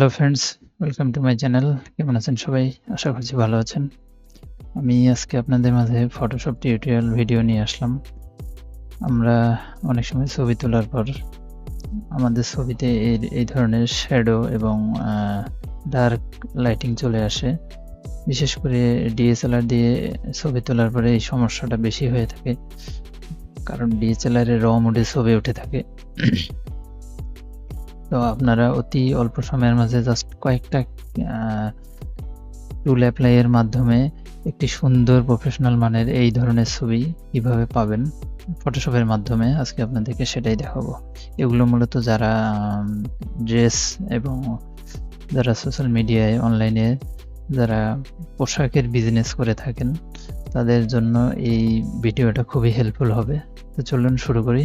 Hello friends, welcome to my channel. কেমন আছেন সবাই? আশা করছি ভালো আছেন। আমি আজকে আপনাদের মাঝে ফটোশপ টিউটোরিয়াল ভিডিও নিয়ে আসলাম। আমরা অনেক সময় ছবি তোলার পর আমাদের ছবিতে এই ধরনের শ্যাডো এবং ডার্ক লাইটিং চলে আসে। বিশেষ করে ডিএসএলআর দিয়ে ছবি তোলার পরে এই সমস্যাটা বেশি হয়ে থাকে, কারণ ডিএসএলআর-এ র মোডে ছবি উঠে থাকে। তো আপনারা অতি অল্প সময়ের মাঝে জাস্ট কয়েকটা টুল অ্যাপ্লাই-এর মাধ্যমে একটি সুন্দর প্রফেশনাল মানের এই ধরনের ছবি কিভাবে পাবেন ফটোশপের মাধ্যমে, আজকে আপনাদেরকে সেটাই দেখাবো। এগুলো মূলত যারা ড্রেস এবং যারা সোশ্যাল মিডিয়ায় অনলাইনে যারা পোশাকের বিজনেস করে থাকেন তাদের জন্য এই ভিডিওটা খুবই হেল্পফুল হবে। তো চলুন শুরু করি।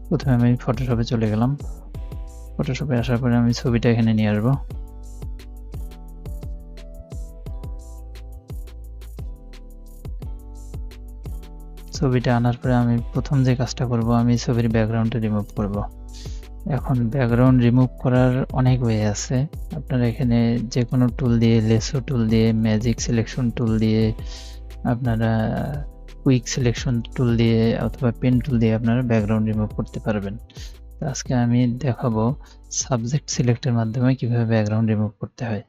প্রথমে আমি ফটোশপে চলে গেলাম। ফটোশপে আসার পরে আমি ছবিটা এখানে নিয়ে আসবো। ছবিটা আনার পরে আমি প্রথম যে কাজটা করব, আমি ছবির ব্যাকগ্রাউন্ডটা রিমুভ করব। এখন ব্যাকগ্রাউন্ড রিমুভ করার অনেক ওয়ে আছে। আপনারা এখানে যে কোনো টুল দিয়ে, লেসো টুল দিয়ে, ম্যাজিক সিলেকশন টুল দিয়ে, আপনারা কুইক সিলেকশন টুল দিয়ে অথবা পেন টুল দিয়ে আপনারা ব্যাকগ্রাউন্ড রিমুভ করতে পারবেন। তো আজকে আমি দেখাবো সাবজেক্ট সিলেক্টের মাধ্যমে কিভাবে ব্যাকগ্রাউন্ড রিমুভ করতে হয়।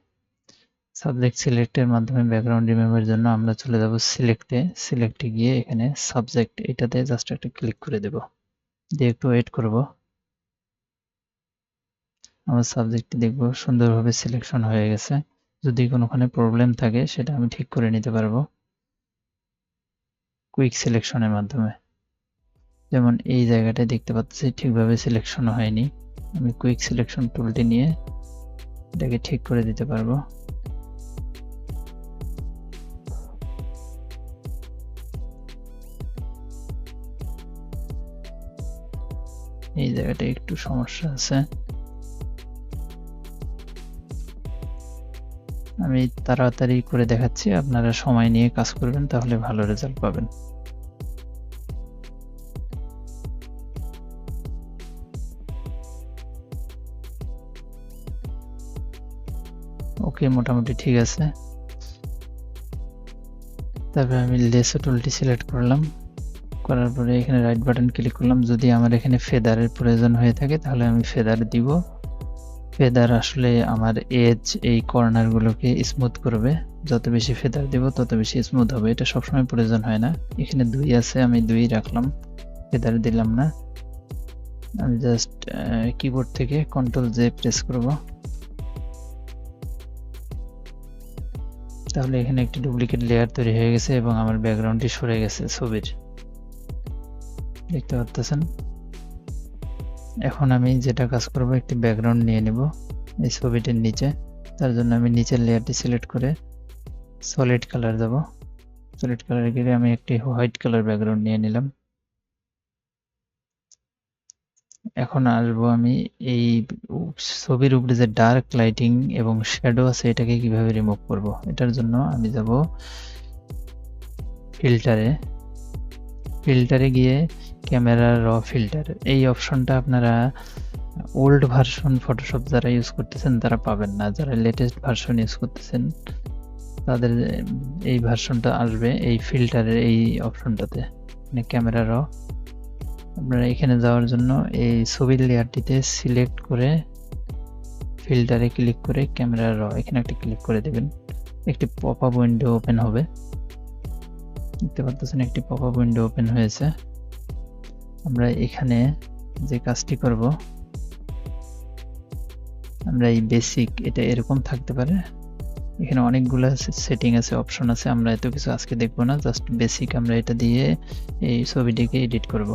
সাবজেক্ট সিলেক্টের মাধ্যমে ব্যাকগ্রাউন্ড রিমুভের জন্য আমরা চলে যাব সিলেক্টে গিয়ে এখানে সাবজেক্ট এটাতে জাস্ট একটা ক্লিক করে দেব, দিয়ে একটু ওয়েট করব। আমার সাবজেক্টটি দেখব সুন্দরভাবে সিলেকশন হয়ে গেছে। যদি কোনোখানে প্রবলেম থাকে সেটা আমি ঠিক করে নিতে পারবো কুইক সিলেকশনের মাধ্যমে। যেমন এই জায়গাটায় দেখতে পাচ্ছি ঠিকভাবে সিলেকশন হয়নি, আমি কুইক সিলেকশন টুলটি নিয়ে এটাকে ঠিক করে দিতে পারবো। এই জায়গাটা একটু সমস্যা আছে, আমি তাড়াতাড়ি করে দেখাচ্ছি, আপনারা সময় নিয়ে কাজ করবেন তাহলে ভালো রেজাল্ট পাবেন। ওকে, মোটামুটি ঠিক আছে। তারপরে আমি লেসো টুলটি সিলেক্ট করলাম, করার পরে এখানে রাইট বাটন ক্লিক করলাম। যদি আমার এখানে ফেদারের প্রয়োজন হয়ে থাকে তাহলে আমি ফেদার দিব। ফেদার আসলে আমার এজ, এই কর্নারগুলোকে স্মুথ করবে। যত বেশি ফেদার দিব তত বেশি স্মুথ হবে। এটা সবসময় প্রয়োজন হয় না। এখানে 2 আছে, আমি 2 রাখলাম, ফেদার দিলাম না। আমি জাস্ট কিবোর্ড থেকে Ctrl+J প্রেস করব। তাহলে এখানে একটি ডুপ্লিকেট লেয়ার তৈরি হয়ে গেছে এবং আমার ব্যাকগ্রাউন্ডটি সরে গেছে ছবির, দেখতে পাচ্ছেন। এখন আমি যেটা কাজ করব, একটি ব্যাকগ্রাউন্ড নিয়ে নেব এই ছবিটির নিচে। তার জন্য আমি নিচের লেয়ারটি সিলেক্ট করে সলিড কালার দেব। সলিড কালারে গিয়ে আমি একটি হোয়াইট কালার ব্যাকগ্রাউন্ড নিয়ে নিলাম। এখন আসবো আমি এই ছবির উপরে যে ডার্ক লাইটিং এবং শ্যাডো আছে এটাকে কিভাবে রিমুভ করব। এটার জন্য আমি যাব ফিল্টারে গিয়ে ক্যামেরা র ফিল্টার, এই অপশনটা আপনারা ওল্ড ভার্সন ফটোশপ যারা ইউজ করতেছেন তারা পাবেন না। যারা লেটেস্ট ভার্সন ইউজ করতেছেন তাদের এই ভার্সনটা আসবে এই ফিল্টারের এই অপশনটাতে, মানে ক্যামেরা র। আপনারা এখানে যাওয়ার জন্য এই ছবির লেয়ারটিতে সিলেক্ট করে ফিল্টারে ক্লিক করে ক্যামেরা র এখানে একটা ক্লিক করে দেবেন। একটি পপ আপ উইন্ডো ওপেন হবে, দেখতে পাচ্ছেন একটি পপ আপ উইন্ডো ওপেন হয়েছে। আমরা এখানে যে কাজটি করব, আমরা এই বেসিক, এটা এরকম থাকতে পারে, এখানে অনেকগুলো সেটিং আছে, অপশন আছে, আমরা এত কিছু আজকে দেখব না। জাস্ট বেসিক আমরা এটা দিয়ে এই ছবিটিকে এডিট করব।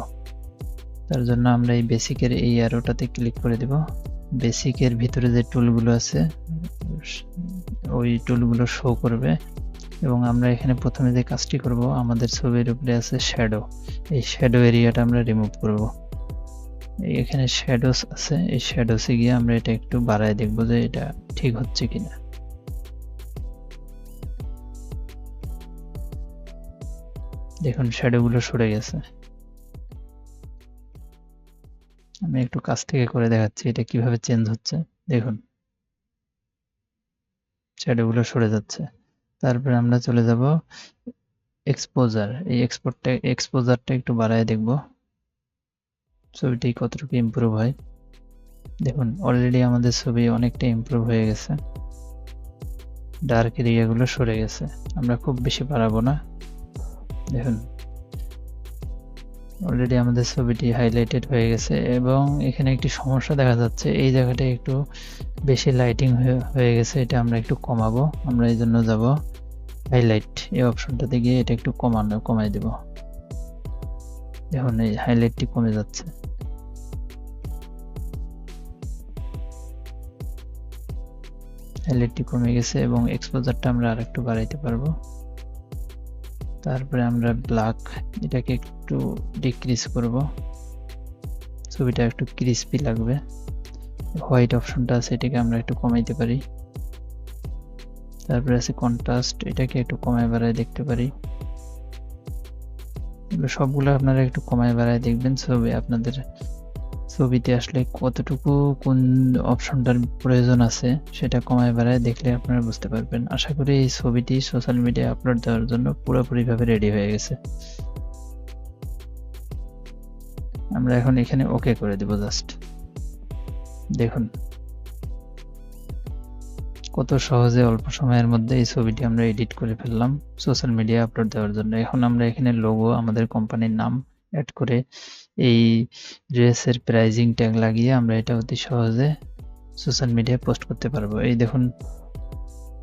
তার জন্য আমরা এই বেসিকের এই অ্যারোটাতে ক্লিক করে দেব। বেসিকের ভিতরে যে টুলগুলো আছে ওই টুলগুলো শো করবে এবং আমরা এখানে প্রথমে যে কাজটি করব, আমাদের ছবির উপরে আছে শ্যাডো, এই শ্যাডো এরিয়াটা আমরা রিমুভ করব। এখানে শ্যাডোস আছে, এই শ্যাডোসে গিয়ে আমরা এটা একটু বাড়ায় দেখব যে এটা ঠিক হচ্ছে কিনা। দেখুন শ্যাডোগুলো সরে গেছে। আমি একটু কাছ থেকে করে দেখাচ্ছি এটা কিভাবে চেঞ্জ হচ্ছে, দেখুন। শ্যাডোগুলো সরে যাচ্ছে। তারপরে আমরা চলে যাব এক্সপোজার। এই এক্সপোজারটা একটু বাড়ায় দেখব ছবিটি কতটুকু ইমপ্রুভ হয়। দেখুন অলরেডি আমাদের ছবি অনেকটা ইমপ্রুভ হয়ে গেছে, ডার্ক এরিয়াগুলো সরে গেছে। আমরা খুব বেশি বাড়াবো না। দেখুন অলরেডি আমাদের ছবিটি হাইলাইটেড হয়ে গেছে এবং এখানে একটি সমস্যা দেখা যাচ্ছে, এই জায়গাটা একটু বেশি লাইটিং হয়ে গেছে, এটা আমরা একটু কমাবো। আমরা এই জন্য যাব হাইলাইট, এই অপশনটাতে গিয়ে এটা একটু কমাই দেব। দেখুন এই হাইলাইটটি কমে যাচ্ছে। হাইলাইটটি কমে গেছে এবং এক্সপোজারটা আমরা আরেকটু বাড়াইতে পারবো। তারপরে আমরা ব্ল্যাক এটাকে একটু ডিক্রিজ করব, ছবিটা একটু ক্রিস্পি লাগবে। হোয়াইট অপশনটা আছে, এটাকে আমরা একটু কমাইতে পারি। তারপরে আছে কন্ট্রাস্ট, এটাকে একটু কমায় বাড়ায় দেখতে পারি। সবগুলো আপনারা একটু কমায় বাড়ায় দেখবেন আপনাদের ছবিতে আসলে কতটুকু কোন অপশনটার প্রয়োজন আছে সেটা কমায় বাড়ায় দেখলে আপনারা বুঝতে পারবেন। আশা করি এই ছবিটি সোশ্যাল মিডিয়ায় আপলোড দেওয়ার জন্য পুরোপুরিভাবে রেডি হয়ে গেছে। আমরা এখন এখানে ওকে করে দেব জাস্ট। দেখুন কত সহজে অল্প সময়ের মধ্যে এই ছবিটি আমরা এডিট করে ফেললাম সোশ্যাল মিডিয়ায় আপলোড দেওয়ার জন্য। এখন আমরা এখানে লোগো, আমাদের কোম্পানির নাম অ্যাড করে এই ড্রেসের প্রাইজিং ট্যাগ লাগিয়ে আমরা এটা অতি সহজে সোশ্যাল মিডিয়ায় পোস্ট করতে পারবো। এই দেখুন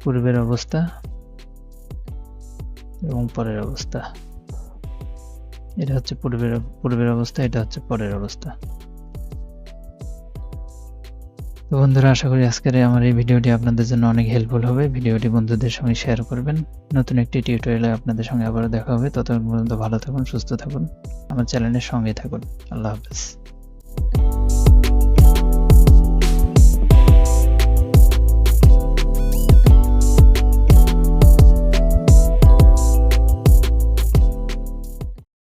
পূর্বের অবস্থা এবং পরের অবস্থা। এটা হচ্ছে পূর্বের অবস্থা, এটা হচ্ছে পরের অবস্থা। তো বন্ধুরা, আশা করি আজকের আমার এই ভিডিওটি আপনাদের জন্য অনেক হেল্পফুল হবে। ভিডিওটি বন্ধুদের সঙ্গে শেয়ার করবেন। নতুন একটি টিউটোরিয়ালে আপনাদের সঙ্গে আবারও দেখা হবে। ততক্ষণ পর্যন্ত ভালো থাকুন, সুস্থ থাকুন, আমার চ্যানেলের সঙ্গে থাকুন। আল্লাহ হাফেজ।